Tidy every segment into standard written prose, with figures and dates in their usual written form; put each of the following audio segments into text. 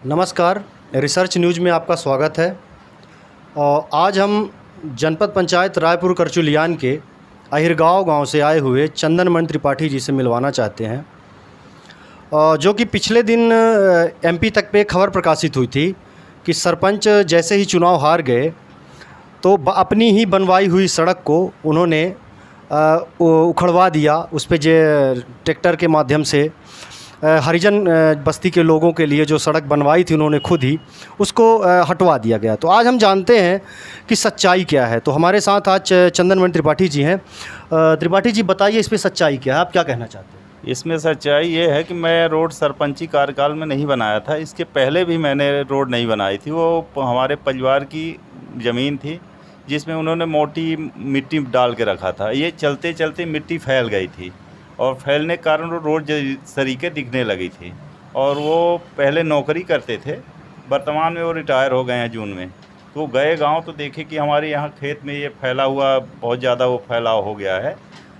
नमस्कार, research news में आपका स्वागत है। और आज हम जनपद पंचायत रायपुर करचुलियान के अहिरगांव गांव से आए हुए चंदनमणि त्रिपाठी जी से मिलवाना चाहते हैं, जो कि पिछले दिन एमपी तक पे खबर प्रकाशित हुई थी कि सरपंच जैसे ही चुनाव हार गए तो अपनी ही बनवाई हुई सड़क को उन्होंने उखड़वा दिया। उस पे जे ट्रैक्टर के माध्यम से हरिजन बस्ती के लोगों के लिए जो सड़क बनवाई थी उन्होंने खुद ही उसको हटवा दिया गया। तो आज हम जानते हैं कि सच्चाई क्या है। तो हमारे साथ आज चंदनमणि त्रिपाठी जी हैं। त्रिपाठी जी, बताइए इस पे सच्चाई क्या है, आप क्या कहना चाहते हैं? इसमें सच्चाई ये है कि मैं रोड सरपंची कार्यकाल में नहीं बनाया था। इसके पहले भी मैंने रोड नहीं बनाई थी। वो हमारे परिवार की ज़मीन थी जिसमें उन्होंने मोटी मिट्टी डाल के रखा था। ये चलते चलते मिट्टी फैल गई थी और फैलने के कारण वो रोड सरीके दिखने लगी थी। और वो पहले नौकरी करते थे, वर्तमान में वो रिटायर हो गए हैं जून में। तो गए गांव तो देखे कि हमारे यहाँ खेत में ये फैला हुआ बहुत ज़्यादा वो फैलाव हो गया है।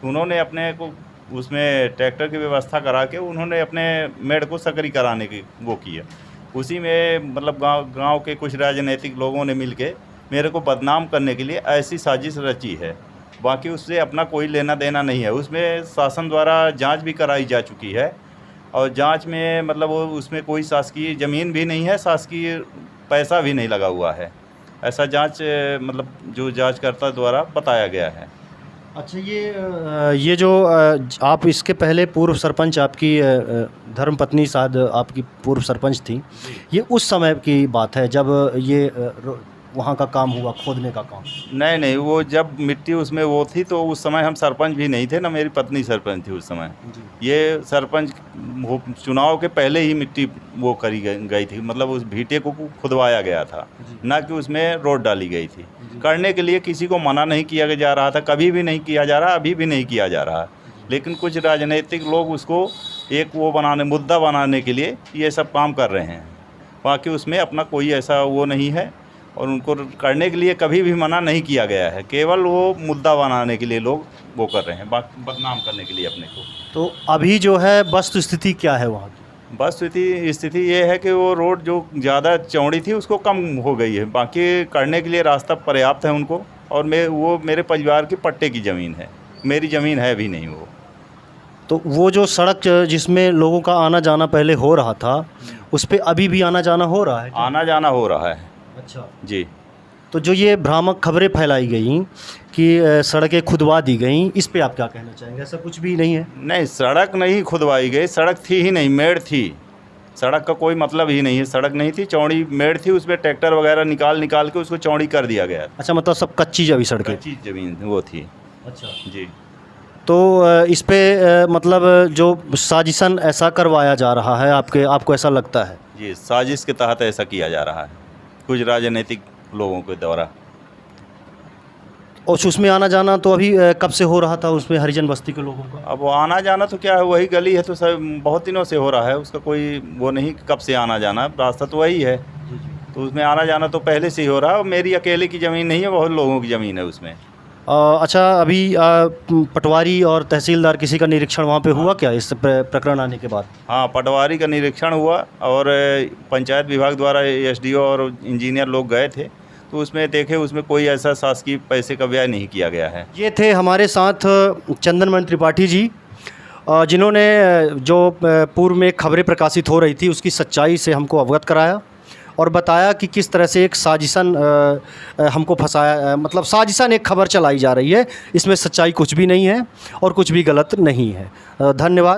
तो उन्होंने अपने को उसमें ट्रैक्टर की व्यवस्था करा के उन्होंने अपने मेड़ को सकरी कराने की वो किया। उसी में मतलब गांव के कुछ राजनीतिक लोगों ने मिल के मेरे को बदनाम करने के लिए ऐसी साजिश रची है। बाकी उससे अपना कोई लेना देना नहीं है। उसमें शासन द्वारा जांच भी कराई जा चुकी है और जांच में मतलब वो उसमें कोई शासकीय ज़मीन भी नहीं है, शासकीय पैसा भी नहीं लगा हुआ है। ऐसा जांच मतलब जो जांचकर्ता द्वारा बताया गया है। अच्छा, ये जो आप इसके पहले पूर्व सरपंच आपकी धर्मपत्नी शायद आपकी पूर्व सरपंच थी, ये उस समय की बात है जब ये वहाँ का काम हुआ, खोदने का काम? नहीं, वो जब मिट्टी उसमें वो थी तो उस समय हम सरपंच भी नहीं थे ना, मेरी पत्नी सरपंच थी उस समय। ये सरपंच चुनाव के पहले ही मिट्टी वो करी गई थी, मतलब उस भीटे को खुदवाया गया था, ना कि उसमें रोड डाली गई थी। करने के लिए किसी को मना नहीं किया जा रहा था, कभी भी नहीं किया जा रहा, अभी भी नहीं किया जा रहा। लेकिन कुछ राजनीतिक लोग उसको एक वो मुद्दा बनाने के लिए ये सब काम कर रहे हैं। बाकी उसमें अपना कोई ऐसा वो नहीं है और उनको करने के लिए कभी भी मना नहीं किया गया है। केवल वो मुद्दा बनाने के लिए लोग वो कर रहे हैं, बदनाम करने के लिए अपने को। तो अभी जो है वस्तु स्थिति क्या है वहाँ की? बस स्थिति ये है कि वो रोड जो ज़्यादा चौड़ी थी उसको कम हो गई है। बाकी करने के लिए रास्ता पर्याप्त है उनको। और वो मेरे परिवार की पट्टे की ज़मीन है, मेरी ज़मीन है भी नहीं वो। तो वो जो सड़क जिसमें लोगों का आना जाना पहले हो रहा था, उस पर अभी भी आना जाना हो रहा है? आना जाना हो रहा है। अच्छा जी। तो जो ये भ्रामक खबरें फैलाई गई कि सड़कें खुदवा दी गई, इस पे आप क्या कहना चाहेंगे? ऐसा कुछ भी नहीं है? नहीं, सड़क नहीं खुदवाई गई, सड़क थी ही नहीं, मेड़ थी। सड़क का कोई मतलब ही नहीं है, सड़क नहीं थी, चौड़ी मेड़ थी, उसमें ट्रैक्टर वगैरह निकाल के उसको चौड़ी कर दिया गया। अच्छा, मतलब सब कच्ची जमी सड़कें? कच्ची ज़मीन वो थी। अच्छा जी। तो इस पे मतलब जो साजिशन ऐसा करवाया जा रहा है, आपको ऐसा लगता है? जी, साजिश के तहत ऐसा किया जा रहा है कुछ राजनीतिक लोगों के द्वारा। और उसमें आना जाना तो अभी कब से हो रहा था उसमें हरिजन बस्ती के लोगों का? अब वो आना जाना तो क्या है, वही गली है तो सब बहुत दिनों से हो रहा है। उसका कोई वो नहीं कब से आना जाना, रास्ता तो वही है। तो उसमें आना जाना तो पहले से ही हो रहा है। और मेरी अकेले की ज़मीन नहीं है, बहुत लोगों की ज़मीन है उसमें। अच्छा, अभी पटवारी और तहसीलदार किसी का निरीक्षण वहाँ पे हुआ क्या इस प्रकरण आने के बाद? हाँ, पटवारी का निरीक्षण हुआ और पंचायत विभाग द्वारा एसडीओ और इंजीनियर लोग गए थे। तो उसमें देखे, उसमें कोई ऐसा शासकीय पैसे का व्यय नहीं किया गया है। ये थे हमारे साथ चंदनमणि त्रिपाठी जी, जिन्होंने जो पूर्व में खबरें प्रकाशित हो रही थी उसकी सच्चाई से हमको अवगत कराया और बताया कि किस तरह से एक साजिशन हमको फंसाया, मतलब साजिशन एक खबर चलाई जा रही है। इसमें सच्चाई कुछ भी नहीं है और कुछ भी गलत नहीं है। धन्यवाद।